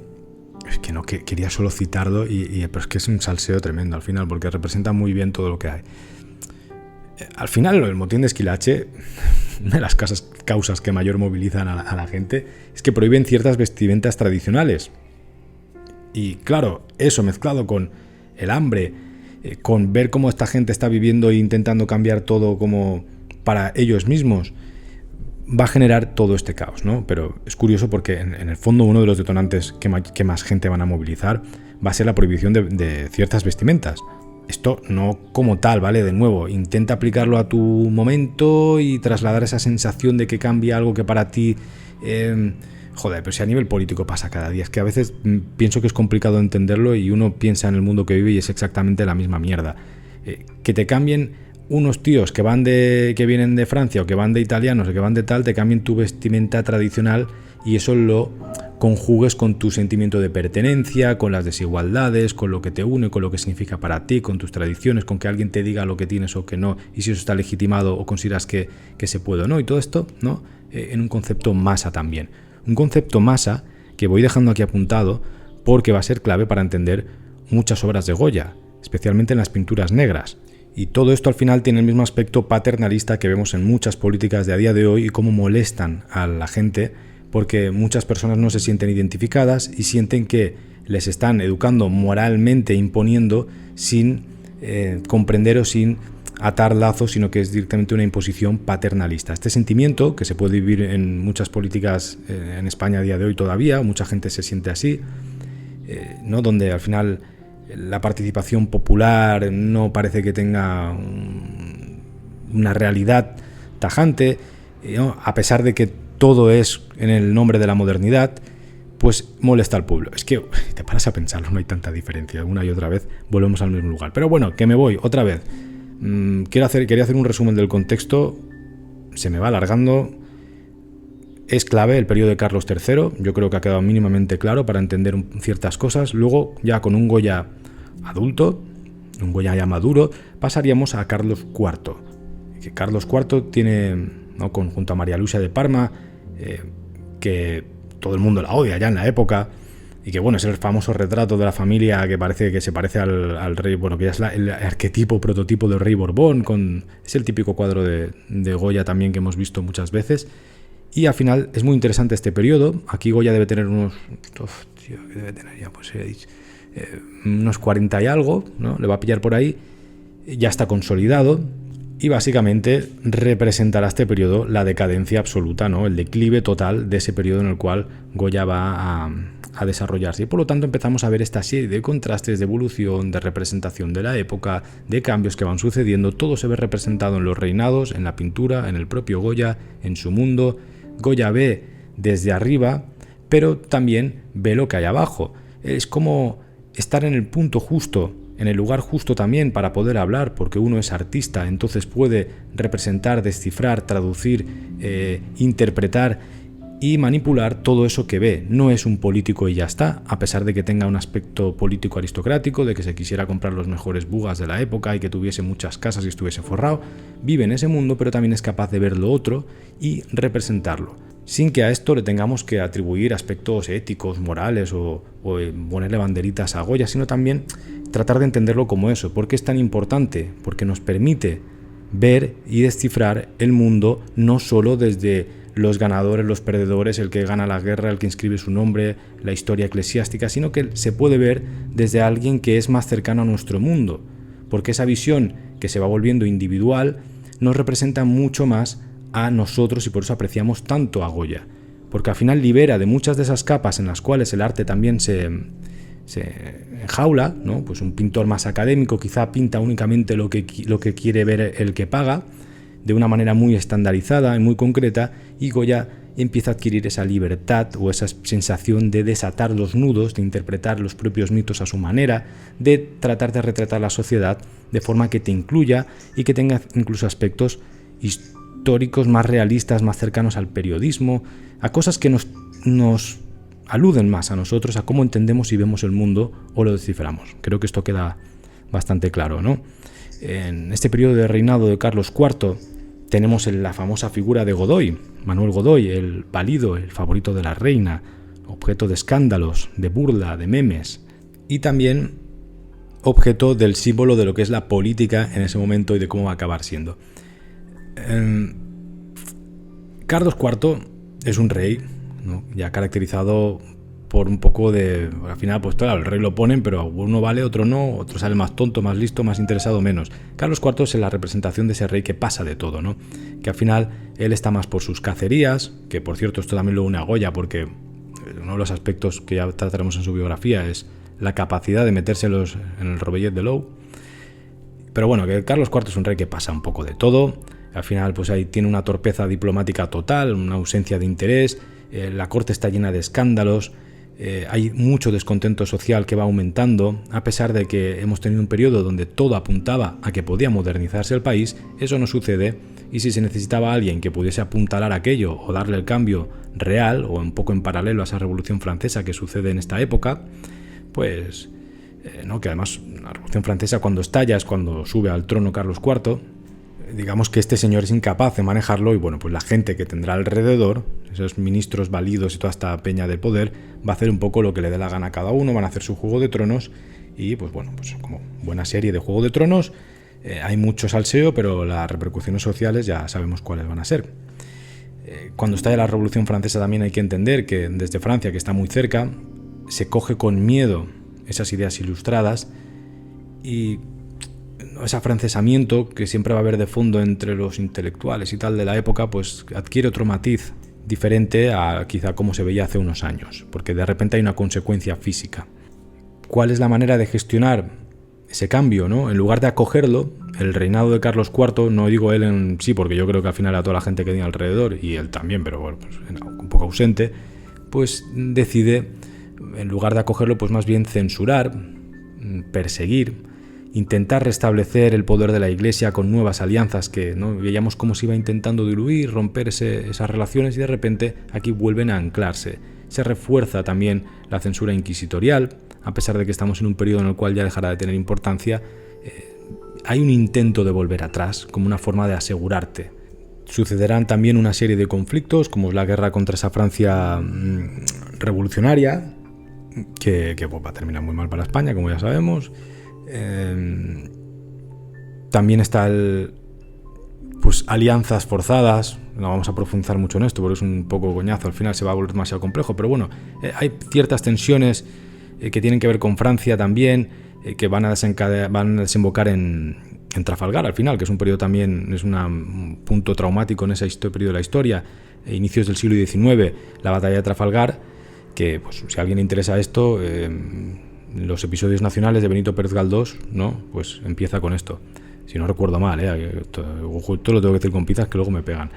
es que no quería solo citarlo, pero es que es un salseo tremendo al final, porque representa muy bien todo lo que hay. Al final, el motín de Esquilache, una de las causas que mayor movilizan a la gente es que prohíben ciertas vestimentas tradicionales. Y claro, eso mezclado con el hambre, con ver cómo esta gente está viviendo e intentando cambiar todo como para ellos mismos, va a generar todo este caos, ¿no? Pero es curioso porque en el fondo uno de los detonantes que más gente van a movilizar va a ser la prohibición de ciertas vestimentas. Esto no como tal, ¿vale? De nuevo, intenta aplicarlo a tu momento y trasladar esa sensación de que cambia algo que para ti... pero si a nivel político pasa cada día, es que a veces pienso que es complicado entenderlo y uno piensa en el mundo que vive y es exactamente la misma mierda. Que te cambien unos tíos que vienen de Francia o que van de italianos o que van de tal, te cambien tu vestimenta tradicional y eso lo conjugues con tu sentimiento de pertenencia, con las desigualdades, con lo que te une, con lo que significa para ti, con tus tradiciones, con que alguien te diga lo que tienes o que no, y si eso está legitimado o consideras que se puede o no, y todo esto, ¿no? En un concepto masa también. Un concepto masa que voy dejando aquí apuntado porque va a ser clave para entender muchas obras de Goya, especialmente en las pinturas negras. Y todo esto al final tiene el mismo aspecto paternalista que vemos en muchas políticas de a día de hoy y cómo molestan a la gente, porque muchas personas no se sienten identificadas y sienten que les están educando moralmente, imponiendo sin comprender o sin atar lazos, sino que es directamente una imposición paternalista. Este sentimiento, que se puede vivir en muchas políticas en España a día de hoy todavía, mucha gente se siente así, ¿no? Donde al final la participación popular no parece que tenga una realidad tajante, ¿no? A pesar de que todo es en el nombre de la modernidad, pues molesta al pueblo. Es que te paras a pensarlo, no hay tanta diferencia. Una y otra vez volvemos al mismo lugar. Pero bueno, que me voy otra vez. Quería hacer un resumen del contexto. Se me va alargando. Es clave el periodo de Carlos III. Yo creo que ha quedado mínimamente claro para entender ciertas cosas. Luego, ya con un Goya adulto, un Goya ya maduro, pasaríamos a Carlos IV. Que Carlos IV tiene, ¿no?, junto a María Luisa de Parma, que todo el mundo la odia ya en la época, y que bueno, es el famoso retrato de la familia que se parece al rey, bueno, que ya es el arquetipo, prototipo del rey Borbón, es el típico cuadro de Goya también que hemos visto muchas veces. Y al final es muy interesante este periodo. Aquí Goya debe tener unos 40 y algo, ¿no? Le va a pillar por ahí, ya está consolidado. Y básicamente representará este periodo la decadencia absoluta, ¿no? El declive total de ese periodo en el cual Goya va a desarrollarse. Y por lo tanto empezamos a ver esta serie de contrastes, de evolución, de representación de la época, de cambios que van sucediendo. Todo se ve representado en los reinados, en la pintura, en el propio Goya, en su mundo. Goya ve desde arriba, pero también ve lo que hay abajo. Es como estar en el punto justo, en el lugar justo también para poder hablar, porque uno es artista, entonces puede representar, descifrar, traducir, interpretar y manipular todo eso que ve. No es un político y ya está, a pesar de que tenga un aspecto político aristocrático, de que se quisiera comprar los mejores bugas de la época y que tuviese muchas casas y estuviese forrado. Vive en ese mundo, pero también es capaz de ver lo otro y representarlo, sin que a esto le tengamos que atribuir aspectos éticos, morales o ponerle banderitas a Goya, sino también tratar de entenderlo como eso. ¿Por qué es tan importante? Porque nos permite ver y descifrar el mundo no solo desde los ganadores, los perdedores, el que gana la guerra, el que inscribe su nombre, la historia eclesiástica, sino que se puede ver desde alguien que es más cercano a nuestro mundo, porque esa visión que se va volviendo individual nos representa mucho más a nosotros y por eso apreciamos tanto a Goya, porque al final libera de muchas de esas capas en las cuales el arte también se enjaula, ¿no? Pues un pintor más académico quizá pinta únicamente lo que quiere ver el que paga, de una manera muy estandarizada y muy concreta, y Goya empieza a adquirir esa libertad o esa sensación de desatar los nudos, de interpretar los propios mitos a su manera, de tratar de retratar la sociedad de forma que te incluya y que tenga incluso aspectos históricos más realistas, más cercanos al periodismo, a cosas que nos aluden más a nosotros, a cómo entendemos y vemos el mundo o lo desciframos. Creo que esto queda bastante claro, ¿no? En este periodo de reinado de Carlos IV tenemos la famosa figura de Godoy, Manuel Godoy, el válido, el favorito de la reina, objeto de escándalos, de burla, de memes, y también objeto del símbolo de lo que es la política en ese momento y de cómo va a acabar siendo. Carlos IV es un rey, ¿no? Ya caracterizado por un poco de... Al final, pues claro, el rey lo ponen, pero uno vale, otro no, otro sale más tonto, más listo, más interesado, menos. Carlos IV es la representación de ese rey que pasa de todo, ¿no? Que al final él está más por sus cacerías, que por cierto esto también lo une a Goya, porque uno de los aspectos que ya trataremos en su biografía es la capacidad de meterse en el Rovellet de Lou. Pero bueno, que Carlos IV es un rey que pasa un poco de todo. Al final, pues ahí tiene una torpeza diplomática total, una ausencia de interés, la corte está llena de escándalos, hay mucho descontento social que va aumentando, a pesar de que hemos tenido un periodo donde todo apuntaba a que podía modernizarse el país. Eso no sucede, y si se necesitaba alguien que pudiese apuntalar aquello o darle el cambio real, o un poco en paralelo a esa Revolución Francesa que sucede en esta época, pues, ¿no? Que además la Revolución Francesa cuando estalla es cuando sube al trono Carlos IV. Digamos que este señor es incapaz de manejarlo y bueno, pues la gente que tendrá alrededor, esos ministros válidos y toda esta peña de poder, va a hacer un poco lo que le dé la gana a cada uno, van a hacer su Juego de Tronos y pues bueno, pues como buena serie de Juego de Tronos, hay mucho salseo, pero las repercusiones sociales ya sabemos cuáles van a ser. Cuando estalla la Revolución Francesa también hay que entender que desde Francia, que está muy cerca, se coge con miedo esas ideas ilustradas y ese afrancesamiento que siempre va a haber de fondo entre los intelectuales y tal de la época, pues adquiere otro matiz diferente a quizá como se veía hace unos años, porque de repente hay una consecuencia física. ¿Cuál es la manera de gestionar ese cambio, ¿no? En lugar de acogerlo, el reinado de Carlos IV, no digo él en sí, porque yo creo que al final a toda la gente que tenía alrededor, y él también, pero bueno, pues un poco ausente, pues decide, en lugar de acogerlo, pues más bien censurar, perseguir, intentar restablecer el poder de la Iglesia con nuevas alianzas que, ¿no? Veíamos cómo se iba intentando diluir, romper esas relaciones, y de repente aquí vuelven a anclarse. Se refuerza también la censura inquisitorial, a pesar de que estamos en un periodo en el cual ya dejará de tener importancia. Hay un intento de volver atrás como una forma de asegurarte. Sucederán también una serie de conflictos, como es la guerra contra esa Francia revolucionaria, que pues, va a terminar muy mal para España, como ya sabemos. También está pues alianzas forzadas. No vamos a profundizar mucho en esto porque es un poco coñazo, al final se va a volver demasiado complejo, pero bueno, hay ciertas tensiones que tienen que ver con Francia también, que van a desembocar en Trafalgar al final, que es un periodo también, es un punto traumático en ese periodo de la historia, inicios del siglo XIX, la batalla de Trafalgar, que pues, si a alguien le interesa esto, los episodios nacionales de Benito Pérez Galdós, ¿no? Pues empieza con esto. Si no recuerdo mal, esto lo tengo que decir con pinzas que luego me pegan.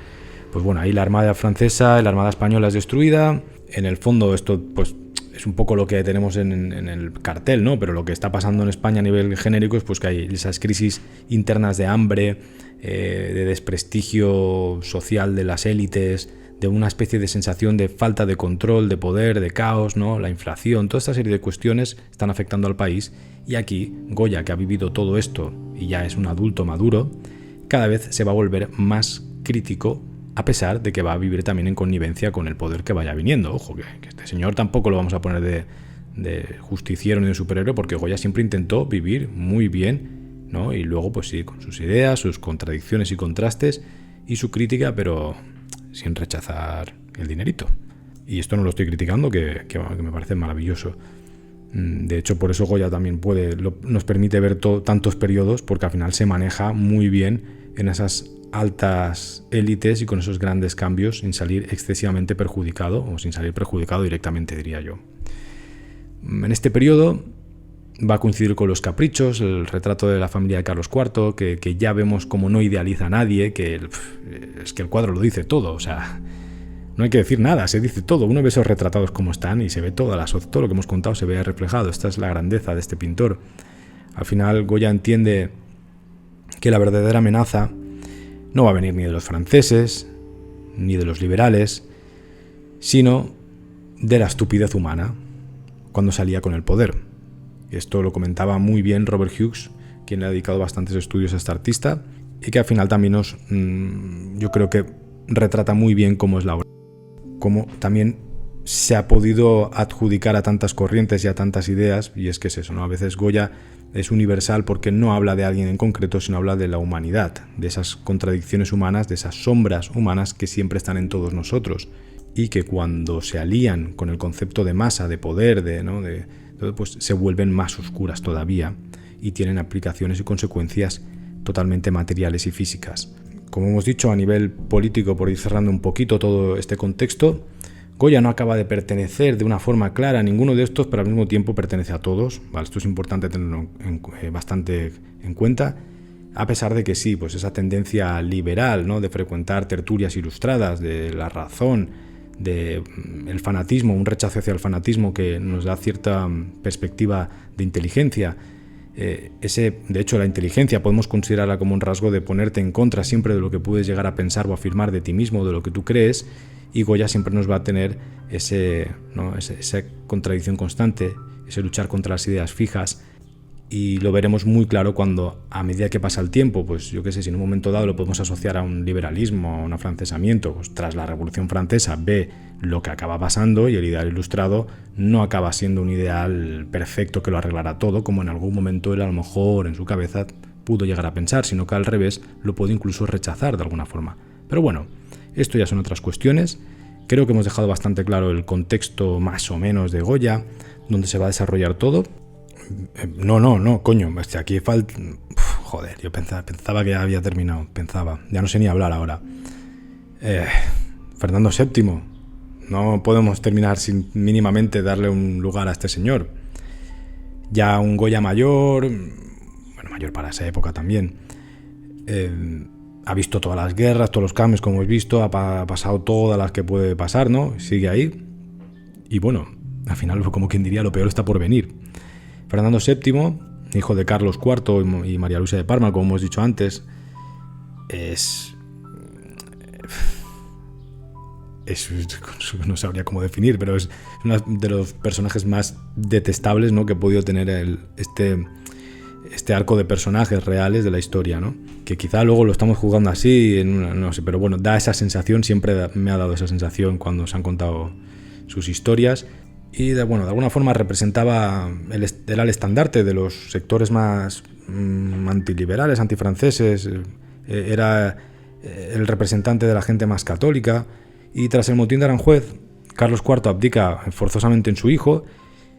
Pues bueno, ahí la Armada francesa, la Armada española es destruida. En el fondo esto pues es un poco lo que tenemos en el cartel, ¿no? Pero lo que está pasando en España a nivel genérico es pues que hay esas crisis internas de hambre, de desprestigio social de las élites, de una especie de sensación de falta de control, de poder, de caos, ¿no? La inflación, toda esta serie de cuestiones están afectando al país. Y aquí Goya, que ha vivido todo esto y ya es un adulto maduro, cada vez se va a volver más crítico, a pesar de que va a vivir también en connivencia con el poder que vaya viniendo. Ojo, que este señor tampoco lo vamos a poner de justiciero ni de superhéroe, porque Goya siempre intentó vivir muy bien, ¿no? Y luego, pues sí, con sus ideas, sus contradicciones y contrastes y su crítica, pero sin rechazar el dinerito. Y esto no lo estoy criticando, que me parece maravilloso. De hecho, por eso Goya también nos permite ver tantos periodos, porque al final se maneja muy bien en esas altas élites y con esos grandes cambios sin salir excesivamente perjudicado, o sin salir perjudicado directamente, diría yo. En este periodo va a coincidir con Los Caprichos, el retrato de la familia de Carlos IV, que ya vemos como no idealiza a nadie, es que el cuadro lo dice todo, o sea, no hay que decir nada, se dice todo. Uno ve esos retratados como están y se ve todo lo que hemos contado se ve reflejado. Esta es la grandeza de este pintor. Al final Goya entiende que la verdadera amenaza no va a venir ni de los franceses, ni de los liberales, sino de la estupidez humana cuando salía con el poder. Esto lo comentaba muy bien Robert Hughes, quien le ha dedicado bastantes estudios a este artista, y que al final también yo creo que retrata muy bien cómo es la obra, cómo también se ha podido adjudicar a tantas corrientes y a tantas ideas, y es que es eso, ¿no? A veces Goya es universal porque no habla de alguien en concreto, sino habla de la humanidad, de esas contradicciones humanas, de esas sombras humanas que siempre están en todos nosotros, y que cuando se alían con el concepto de masa, de poder, pues se vuelven más oscuras todavía y tienen aplicaciones y consecuencias totalmente materiales y físicas. Como hemos dicho, a nivel político, por ir cerrando un poquito todo este contexto, Goya no acaba de pertenecer de una forma clara a ninguno de estos, pero al mismo tiempo pertenece a todos. ¿Vale? Esto es importante tenerlo bastante en cuenta, a pesar de que sí, pues esa tendencia liberal, ¿no? De frecuentar tertulias ilustradas, de la razón, del fanatismo, un rechazo hacia el fanatismo que nos da cierta perspectiva de inteligencia. De hecho, la inteligencia podemos considerarla como un rasgo de ponerte en contra siempre de lo que puedes llegar a pensar o afirmar de ti mismo, de lo que tú crees, y Goya siempre nos va a tener esa contradicción constante, ese luchar contra las ideas fijas, y lo veremos muy claro cuando, a medida que pasa el tiempo, pues yo qué sé, si en un momento dado lo podemos asociar a un liberalismo, a un afrancesamiento, pues tras la Revolución Francesa ve lo que acaba pasando y el ideal ilustrado no acaba siendo un ideal perfecto que lo arreglará todo, como en algún momento él a lo mejor en su cabeza pudo llegar a pensar, sino que al revés lo puede incluso rechazar de alguna forma. Pero bueno, esto ya son otras cuestiones. Creo que hemos dejado bastante claro el contexto más o menos de Goya, donde se va a desarrollar todo. No, coño, aquí falta... Joder, yo pensaba que ya había terminado, ya no sé ni hablar ahora. Fernando VII, no podemos terminar sin mínimamente darle un lugar a este señor. Ya un Goya mayor, bueno, mayor para esa época también, ha visto todas las guerras, todos los cambios, como hemos visto, ha pasado todas las que puede pasar, ¿no? Sigue ahí. Y bueno, al final, como quien diría, lo peor está por venir. Fernando VII, hijo de Carlos IV y María Luisa de Parma, como hemos dicho antes, no sabría cómo definir, pero es uno de los personajes más detestables, ¿no? que ha podido tener este arco de personajes reales de la historia, ¿no? Que quizá luego lo estamos jugando así, no sé, pero bueno, da esa sensación, siempre me ha dado esa sensación cuando se han contado sus historias. Y de alguna forma representaba, era el estandarte de los sectores más antiliberales, antifranceses, era el representante de la gente más católica, y tras el motín de Aranjuez, Carlos IV abdica forzosamente en su hijo,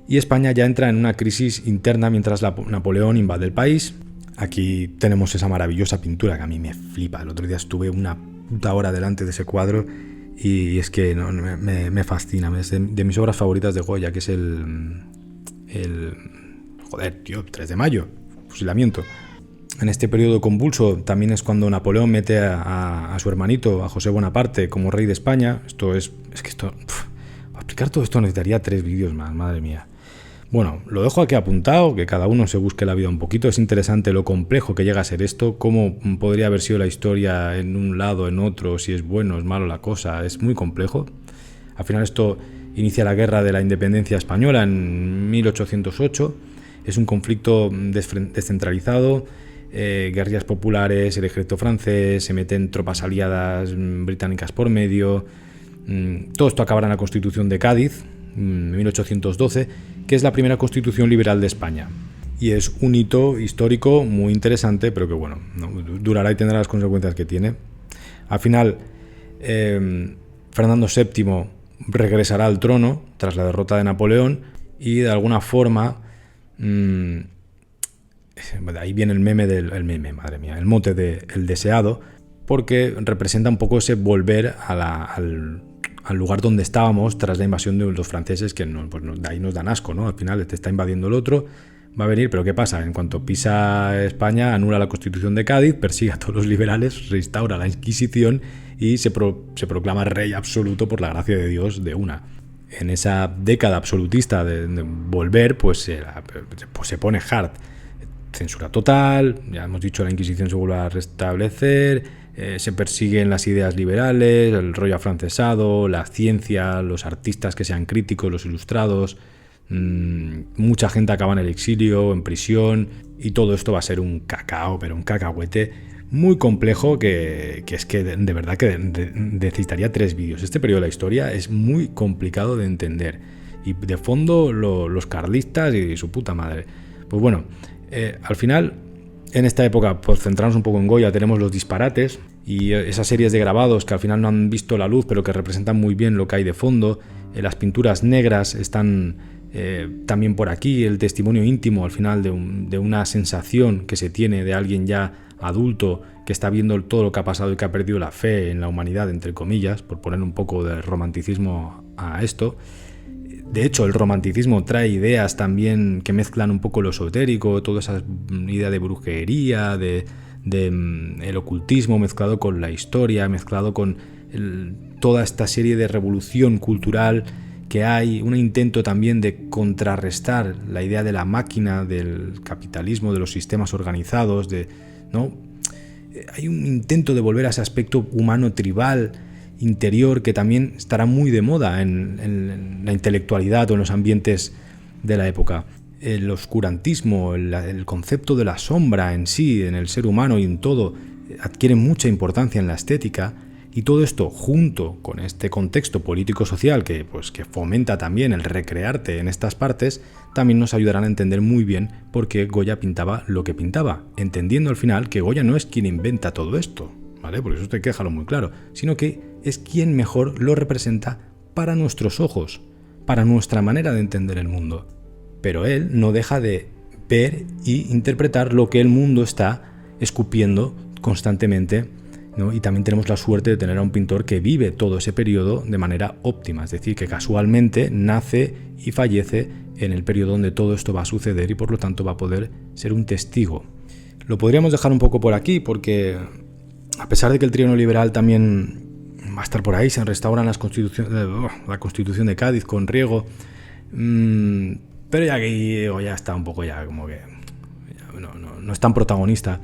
y España ya entra en una crisis interna mientras Napoleón invade el país. Aquí tenemos esa maravillosa pintura que a mí me flipa. El otro día estuve una puta hora delante de ese cuadro Y es que no, me fascina, es de mis obras favoritas de Goya, que es el joder, tío, 3 de mayo, fusilamiento. En este periodo convulso también es cuando Napoleón mete a su hermanito, a José Bonaparte, como rey de España. Para explicar todo esto necesitaría 3 vídeos más, madre mía. Bueno, lo dejo aquí apuntado, que cada uno se busque la vida un poquito. Es interesante lo complejo que llega a ser esto, cómo podría haber sido la historia en un lado, en otro, si es bueno o es malo la cosa. Es muy complejo. Al final esto inicia la guerra de la independencia española en 1808. Es un conflicto descentralizado, guerrillas populares, el ejército francés, se meten tropas aliadas británicas por medio. Todo esto acabará en la Constitución de Cádiz, en 1812, que es la primera constitución liberal de España. Y es un hito histórico muy interesante, pero que bueno, no, durará y tendrá las consecuencias que tiene. Al final, Fernando VII regresará al trono tras la derrota de Napoleón y de alguna forma, ahí viene el mote de El Deseado, porque representa un poco ese volver al lugar donde estábamos tras la invasión de los franceses, que de ahí nos dan asco, ¿no? Al final te está invadiendo el otro, va a venir, pero ¿qué pasa? En cuanto pisa España, anula la Constitución de Cádiz, persigue a todos los liberales, reinstaura la Inquisición y se proclama rey absoluto por la gracia de Dios de una. En esa década absolutista de volver, pues se pone hard. Censura total, ya hemos dicho, la Inquisición se vuelve a restablecer, se persiguen las ideas liberales, el rollo afrancesado, la ciencia, los artistas que sean críticos, los ilustrados. Mucha gente acaba en el exilio, en prisión, y todo esto va a ser un cacao, pero un cacahuete muy complejo que es que de verdad que necesitaría 3 vídeos. Este periodo de la historia es muy complicado de entender, y de fondo los carlistas y su puta madre. Pues bueno, al final, en esta época, por centrarnos un poco en Goya, tenemos los disparates y esas series de grabados que al final no han visto la luz, pero que representan muy bien lo que hay de fondo. Las pinturas negras están también por aquí, el testimonio íntimo al final de una sensación que se tiene de alguien ya adulto que está viendo todo lo que ha pasado y que ha perdido la fe en la humanidad, entre comillas, por poner un poco de romanticismo a esto. De hecho, el romanticismo trae ideas también que mezclan un poco lo esotérico, toda esa idea de brujería, el ocultismo mezclado con la historia, mezclado con toda esta serie de revolución cultural que hay, un intento también de contrarrestar la idea de la máquina, del capitalismo, de los sistemas organizados, ¿no? Hay un intento de volver a ese aspecto humano tribal, interior, que también estará muy de moda en la intelectualidad o en los ambientes de la época. El oscurantismo, el concepto de la sombra en sí, en el ser humano y en todo, adquiere mucha importancia en la estética, y todo esto junto con este contexto político-social que fomenta también el recrearte en estas partes, también nos ayudarán a entender muy bien por qué Goya pintaba lo que pintaba, entendiendo al final que Goya no es quien inventa todo esto, ¿vale? Por eso hay que dejarlo muy claro, sino que es quien mejor lo representa para nuestros ojos, para nuestra manera de entender el mundo. Pero él no deja de ver y interpretar lo que el mundo está escupiendo constantemente, ¿no? Y también tenemos la suerte de tener a un pintor que vive todo ese periodo de manera óptima, es decir, que casualmente nace y fallece en el periodo donde todo esto va a suceder y por lo tanto va a poder ser un testigo. Lo podríamos dejar un poco por aquí porque, a pesar de que el trienio liberal también va a estar por ahí, se restauran la Constitución de Cádiz con Riego, pero ya que ya está un poco ya como que no es tan protagonista.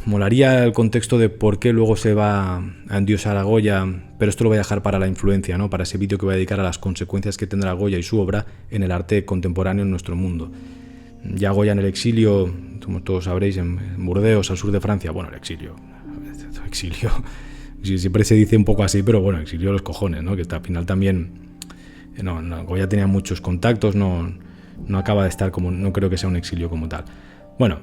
Molaría el contexto de por qué luego se va a endiosar a Goya, pero esto lo voy a dejar para la influencia, ¿no? Para ese vídeo que voy a dedicar a las consecuencias que tendrá Goya y su obra en el arte contemporáneo en nuestro mundo. Ya Goya en el exilio, como todos sabréis, en Burdeos, al sur de Francia. Bueno, el exilio. Siempre se dice un poco así, pero bueno, exilio los cojones, ¿no? Que al final también... Goya tenía muchos contactos, no acaba de estar como... No creo que sea un exilio como tal. Bueno,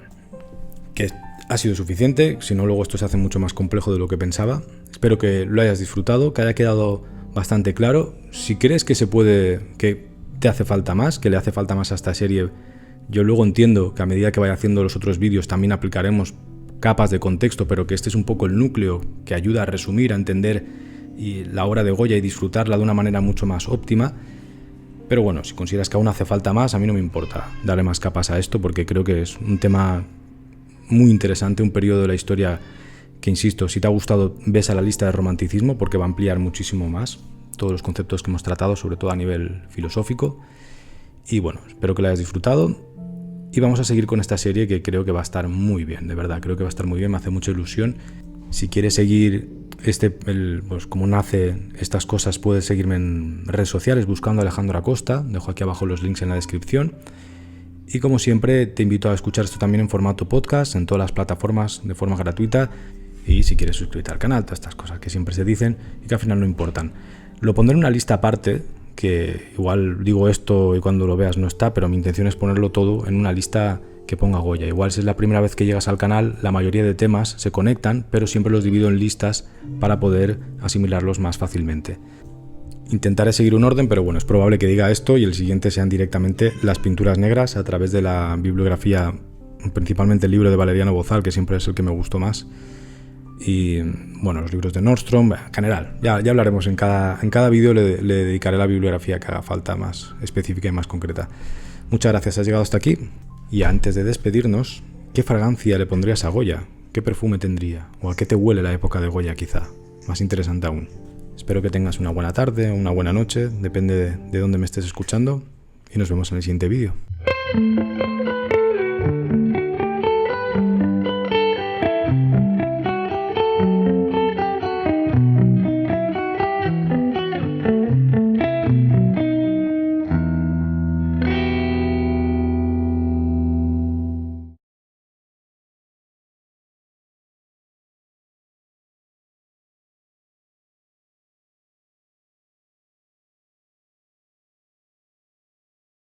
que ha sido suficiente, si no luego esto se hace mucho más complejo de lo que pensaba. Espero que lo hayas disfrutado, que haya quedado bastante claro. Si crees que que te hace falta más, que le hace falta más a esta serie, yo luego entiendo que a medida que vaya haciendo los otros vídeos también aplicaremos capas de contexto, pero que este es un poco el núcleo que ayuda a resumir, a entender y la obra de Goya y disfrutarla de una manera mucho más óptima. Pero bueno, si consideras que aún hace falta más, a mí no me importa darle más capas a esto, porque creo que es un tema muy interesante, un periodo de la historia que, insisto, si te ha gustado, ves a la lista de romanticismo, porque va a ampliar muchísimo más todos los conceptos que hemos tratado, sobre todo a nivel filosófico. Y bueno, espero que la hayas disfrutado. Y vamos a seguir con esta serie que creo que va a estar muy bien, de verdad, creo que va a estar muy bien, me hace mucha ilusión. Si quieres seguir pues como nace estas cosas, puedes seguirme en redes sociales buscando a Alejandro Acosta, dejo aquí abajo los links en la descripción. Y como siempre, te invito a escuchar esto también en formato podcast, en todas las plataformas de forma gratuita. Y si quieres suscribirte al canal, todas estas cosas que siempre se dicen y que al final no importan. Lo pondré en una lista aparte, que igual digo esto y cuando lo veas no está, pero mi intención es ponerlo todo en una lista que ponga Goya. Igual si es la primera vez que llegas al canal, la mayoría de temas se conectan, pero siempre los divido en listas para poder asimilarlos más fácilmente. Intentaré seguir un orden, pero bueno, es probable que diga esto y el siguiente sean directamente las pinturas negras a través de la bibliografía, principalmente el libro de Valeriano Bozal, que siempre es el que me gustó más. Y bueno, los libros de Nordstrom, en general, ya hablaremos en cada vídeo, le dedicaré la bibliografía que haga falta, más específica y más concreta. Muchas gracias, has llegado hasta aquí. Y antes de despedirnos, ¿qué fragancia le pondrías a Goya? ¿Qué perfume tendría? ¿O a qué te huele la época de Goya quizá? Más interesante aún. Espero que tengas una buena tarde o una buena noche, depende de dónde me estés escuchando, y nos vemos en el siguiente vídeo.